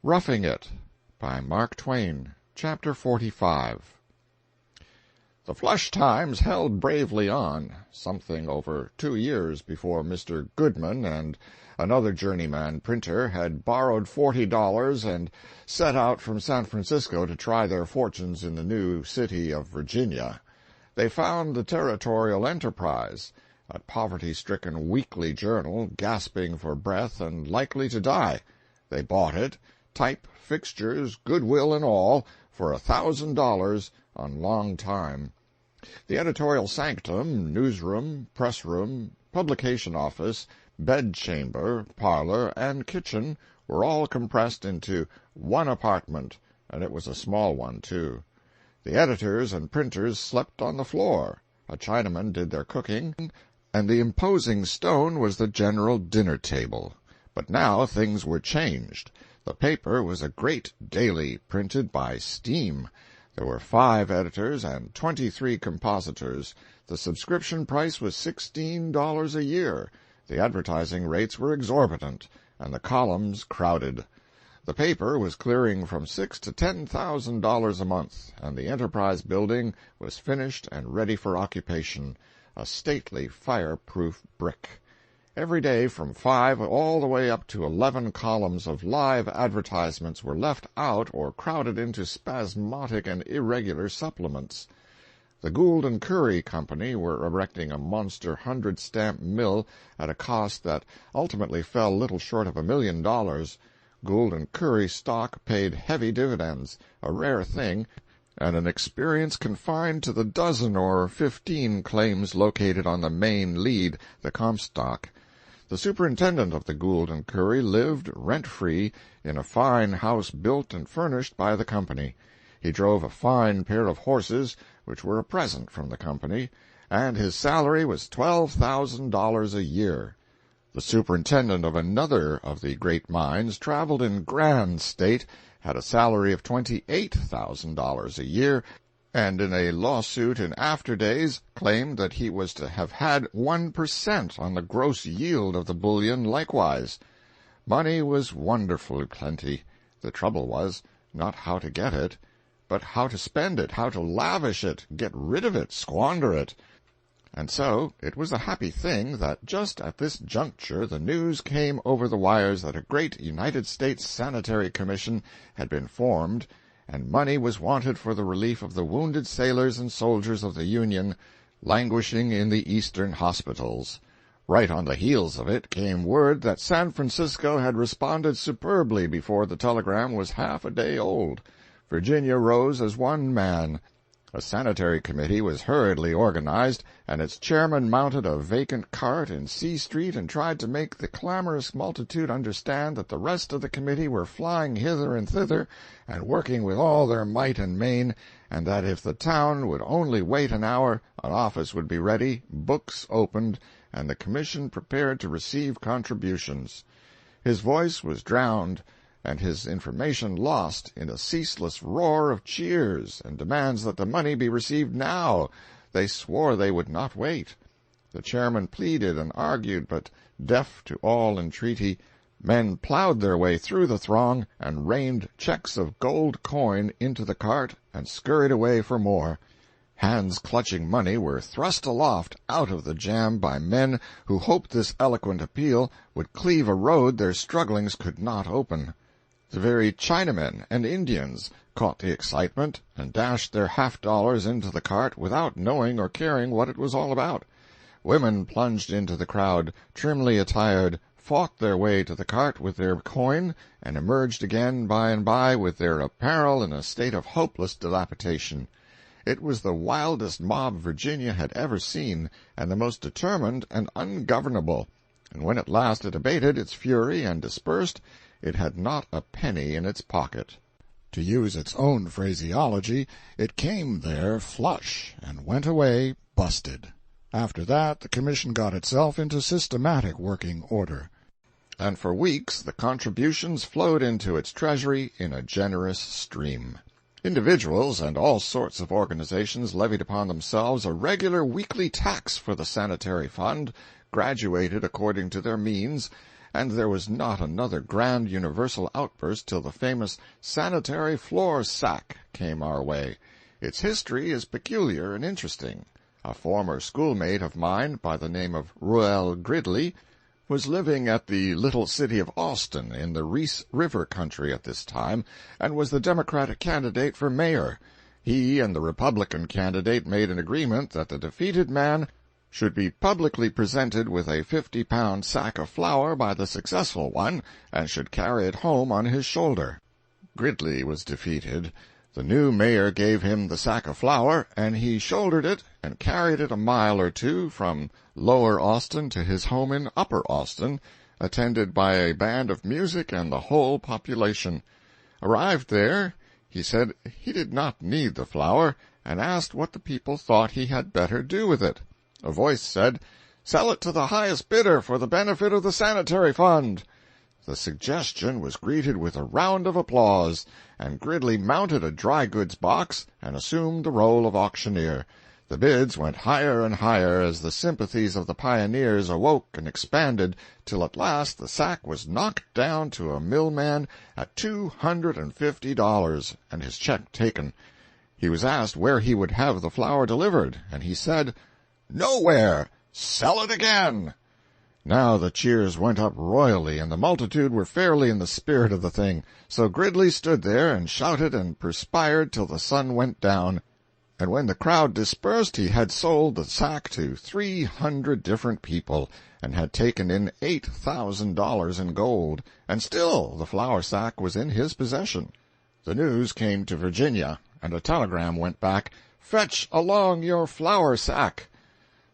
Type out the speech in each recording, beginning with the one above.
Roughing It by Mark Twain, Chapter 45. The flush times held bravely on, something over 2 years before Mr. Goodman and another journeyman printer had borrowed $40 and set out from San Francisco to try their fortunes in the new city of Virginia. They found the Territorial Enterprise, a poverty-stricken weekly journal, gasping for breath and likely to die. They bought it, type, fixtures, goodwill and all, for $1,000 on long time. The editorial sanctum, newsroom, pressroom, publication office, bedchamber, parlor, and kitchen were all compressed into one apartment, and it was a small one, too. The editors and printers slept on the floor. A Chinaman did their cooking, and the imposing stone was the general dinner-table. But now things were changed. The paper was a great daily, printed by steam. There were 5 editors and 23 compositors. The subscription price was $16 a year. The advertising rates were exorbitant, and the columns crowded. The paper was clearing from $6,000 to $10,000 a month, and the Enterprise building was finished and ready for occupation, a stately fire-proof brick. Every day from 5 all the way up to 11 columns of live advertisements were left out or crowded into spasmodic and irregular supplements. The Gould & Curry Company were erecting a monster 100-stamp mill at a cost that ultimately fell little short of $1 million. Gould & Curry stock paid heavy dividends, a rare thing, and an experience confined to the dozen or 15 claims located on the main lead, the Comstock. The superintendent of the Gould & Curry lived, rent-free, in a fine house built and furnished by the company. He drove a fine pair of horses, which were a present from the company, and his salary was $12,000 a year. The superintendent of another of the great mines traveled in grand state, had a salary of $28,000 a year, and in a lawsuit in after days claimed that he was to have had 1% on the gross yield of the bullion likewise. Money was wonderfully plenty. The trouble was, not how to get it, but how to spend it, how to lavish it, get rid of it, squander it. And so it was a happy thing that just at this juncture the news came over the wires that a great United States Sanitary Commission had been formed, and money was wanted for the relief of the wounded sailors and soldiers of the Union languishing in the Eastern hospitals. Right on the heels of it came word that San Francisco had responded superbly before the telegram was half a day old. Virginia rose as one man. A sanitary committee was hurriedly organized, and its chairman mounted a vacant cart in C Street and tried to make the clamorous multitude understand that the rest of the committee were flying hither and thither and working with all their might and main, and that if the town would only wait an hour, an office would be ready, books opened, and the commission prepared to receive contributions. His voice was drowned, and his information lost in a ceaseless roar of cheers and demands that the money be received now. They swore they would not wait. The chairman pleaded and argued, but, deaf to all entreaty, men plowed their way through the throng and rained checks of gold coin into the cart and scurried away for more. Hands clutching money were thrust aloft out of the jam by men who hoped this eloquent appeal would cleave a road their strugglings could not open. The very Chinamen and Indians caught the excitement and dashed their $50 into the cart without knowing or caring what it was all about. Women plunged into the crowd, trimly attired, fought their way to the cart with their coin, and emerged again by and by with their apparel in a state of hopeless dilapidation. It was the wildest mob Virginia had ever seen, and the most determined and ungovernable, and when at last it abated its fury and dispersed, it had not a penny in its pocket. To use its own phraseology, it came there flush and went away busted. After that, the commission got itself into systematic working order, and for weeks the contributions flowed into its treasury in a generous stream. Individuals and all sorts of organizations levied upon themselves a regular weekly tax for the sanitary fund, graduated according to their means, and there was not another grand universal outburst till the famous sanitary floor sack came our way. Its history is peculiar and interesting. A former schoolmate of mine, by the name of Ruel Gridley, was living at the little city of Austin in the Reese River country at this time, and was the Democratic candidate for mayor. He and the Republican candidate made an agreement that the defeated man should be publicly presented with a 50-pound sack of flour by the successful one, and should carry it home on his shoulder. Gridley was defeated. The new mayor gave him the sack of flour, and he shouldered it and carried it a mile or two from Lower Austin to his home in Upper Austin, attended by a band of music and the whole population. Arrived there, he said he did not need the flour, and asked what the people thought he had better do with it. A voice said, "Sell it to the highest bidder for the benefit of the sanitary fund." The suggestion was greeted with a round of applause, and Gridley mounted a dry goods box and assumed the role of auctioneer. The bids went higher and higher as the sympathies of the pioneers awoke and expanded, till at last the sack was knocked down to a millman at $250, and his check taken. He was asked where he would have the flour delivered, and he said, "Nowhere. Sell it again." Now the cheers went up royally, and the multitude were fairly in the spirit of the thing. So Gridley stood there and shouted and perspired till the sun went down, and when the crowd dispersed he had sold the sack to 300 different people, and had taken in $8,000 in gold, and still the flour sack was in his possession. The news came to Virginia, and a telegram went back, "Fetch along your flour sack."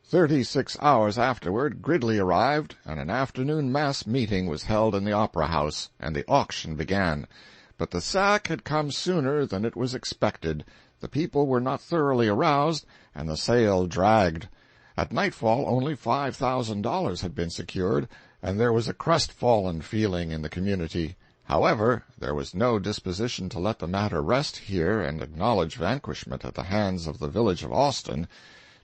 36 hours afterward Gridley arrived, and an afternoon mass meeting was held in the Opera House, and the auction began. But the sack had come sooner than it was expected. The people were not thoroughly aroused, and the sale dragged. At nightfall only $5,000 had been secured, and there was a crestfallen feeling in the community. However, there was no disposition to let the matter rest here and acknowledge vanquishment at the hands of the village of Austin.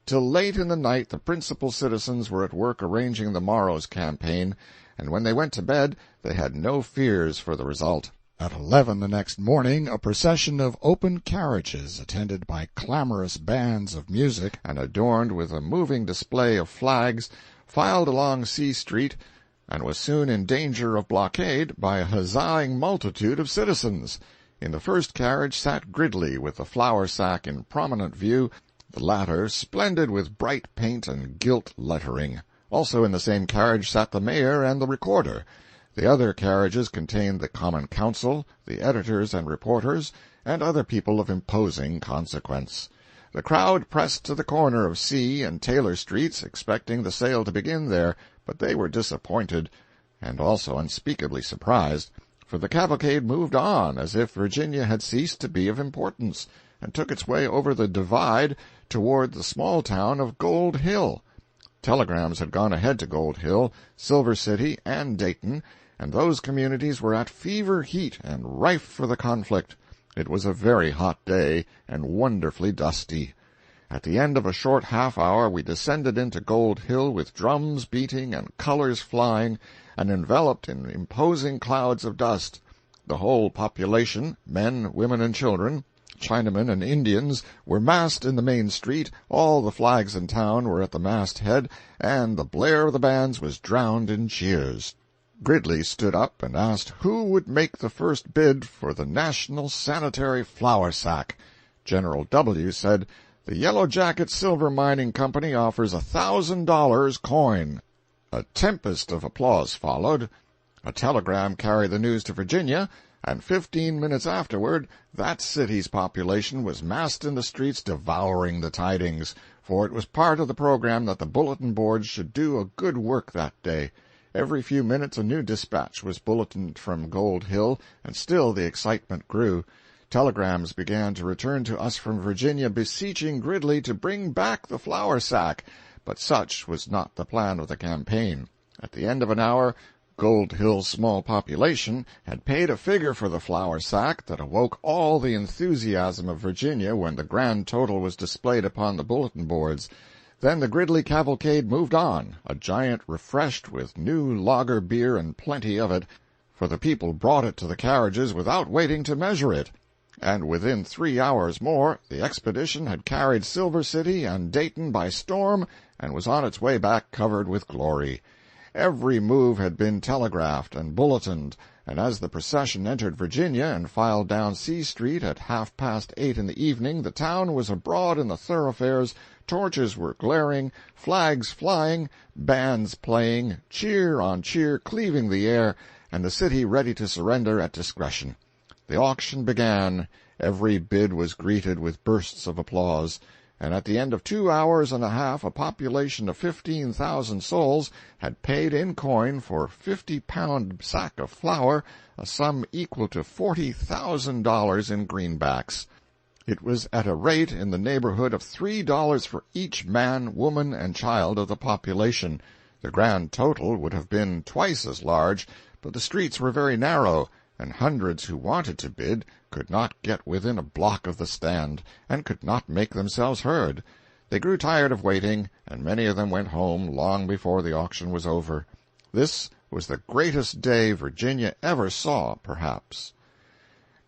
Till late in the night the principal citizens were at work arranging the morrow's campaign, and when they went to bed they had no fears for the result. At 11 the next morning a procession of open carriages, attended by clamorous bands of music and adorned with a moving display of flags, filed along C Street, and was soon in danger of blockade by a huzzaing multitude of citizens. In the first carriage sat Gridley, with the flour sack in prominent view, the latter splendid with bright paint and gilt lettering. Also in the same carriage sat the mayor and the recorder. The other carriages contained the common council, the editors and reporters, and other people of imposing consequence. The crowd pressed to the corner of C and Taylor Streets, expecting the sale to begin there, but they were disappointed, and also unspeakably surprised, for the cavalcade moved on as if Virginia had ceased to be of importance, and took its way over the divide toward the small town of Gold Hill. Telegrams had gone ahead to Gold Hill, Silver City, and Dayton, and those communities were at fever heat and rife for the conflict. It was a very hot day, and wonderfully dusty. At the end of a short half-hour we descended into Gold Hill with drums beating and colors flying, and enveloped in imposing clouds of dust. The whole population, men, women, and children, Chinamen and Indians, were massed in the main street, all the flags in town were at the mast-head, and the blare of the bands was drowned in cheers. Gridley stood up and asked who would make the first bid for the National Sanitary Flour Sack. General W. said, "The Yellow Jacket Silver Mining Company offers $1,000 coin." A tempest of applause followed. A telegram carried the news to Virginia, and 15 minutes afterward that city's population was massed in the streets devouring the tidings, for it was part of the program that the bulletin boards should do a good work that day. Every few minutes a new dispatch was bulletined from Gold Hill, and still the excitement grew. Telegrams began to return to us from Virginia beseeching Gridley to bring back the flour sack, but such was not the plan of the campaign. At the end of an hour Gold Hill's small population had paid a figure for the flour sack that awoke all the enthusiasm of Virginia when the grand total was displayed upon the bulletin boards. Then the Gridley cavalcade moved on, a giant refreshed with new lager beer and plenty of it, for the people brought it to the carriages without waiting to measure it. And within 3 hours more the expedition had carried Silver City and Dayton by storm and was on its way back covered with glory. Every move had been telegraphed and bulletined, and as the procession entered Virginia and filed down C Street at 8:30 in the evening, the town was abroad in the thoroughfares, torches were glaring, flags flying, bands playing, cheer on cheer cleaving the air, and the city ready to surrender at discretion. The auction began. Every bid was greeted with bursts of applause, and at the end of 2 hours and a half a population of 15,000 souls had paid in coin for 50-pound sack of flour a sum equal to $40,000 in greenbacks. It was at a rate in the neighborhood of $3 for each man, woman, and child of the population. The grand total would have been twice as large, but the streets were very narrow, and hundreds who wanted to bid could not get within a block of the stand, and could not make themselves heard. They grew tired of waiting, and many of them went home long before the auction was over. This was the greatest day Virginia ever saw, perhaps.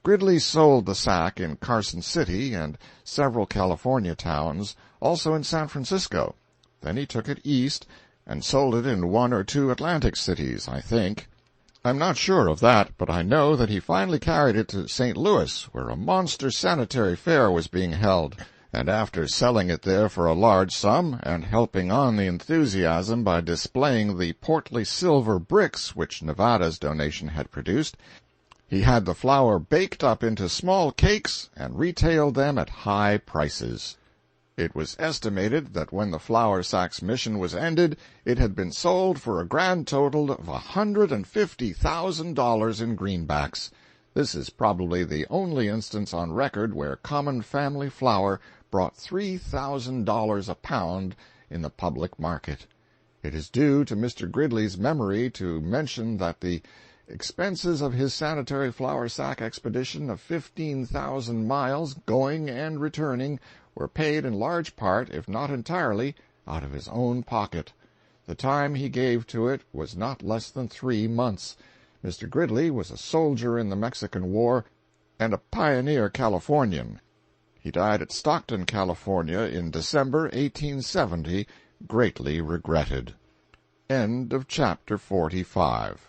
Gridley sold the sack in Carson City and several California towns, also in San Francisco. Then he took it east and sold it in 1 or 2 Atlantic cities, I think. I'm not sure of that, but I know that he finally carried it to St. Louis, where a monster sanitary fair was being held, and after selling it there for a large sum, and helping on the enthusiasm by displaying the portly silver bricks which Nevada's donation had produced, he had the flour baked up into small cakes and retailed them at high prices. It was estimated that when the flour sack's mission was ended, it had been sold for a grand total of $150,000 in greenbacks. This is probably the only instance on record where common family flour brought $3,000 a pound in the public market. It is due to Mr. Gridley's memory to mention that the expenses of his sanitary flour sack expedition of 15,000 miles, going and returning, were paid in large part, if not entirely, out of his own pocket. The time he gave to it was not less than 3 months. Mr. Gridley was a soldier in the Mexican War and a pioneer Californian. He died at Stockton, California, in December 1870, greatly regretted. End of chapter 45.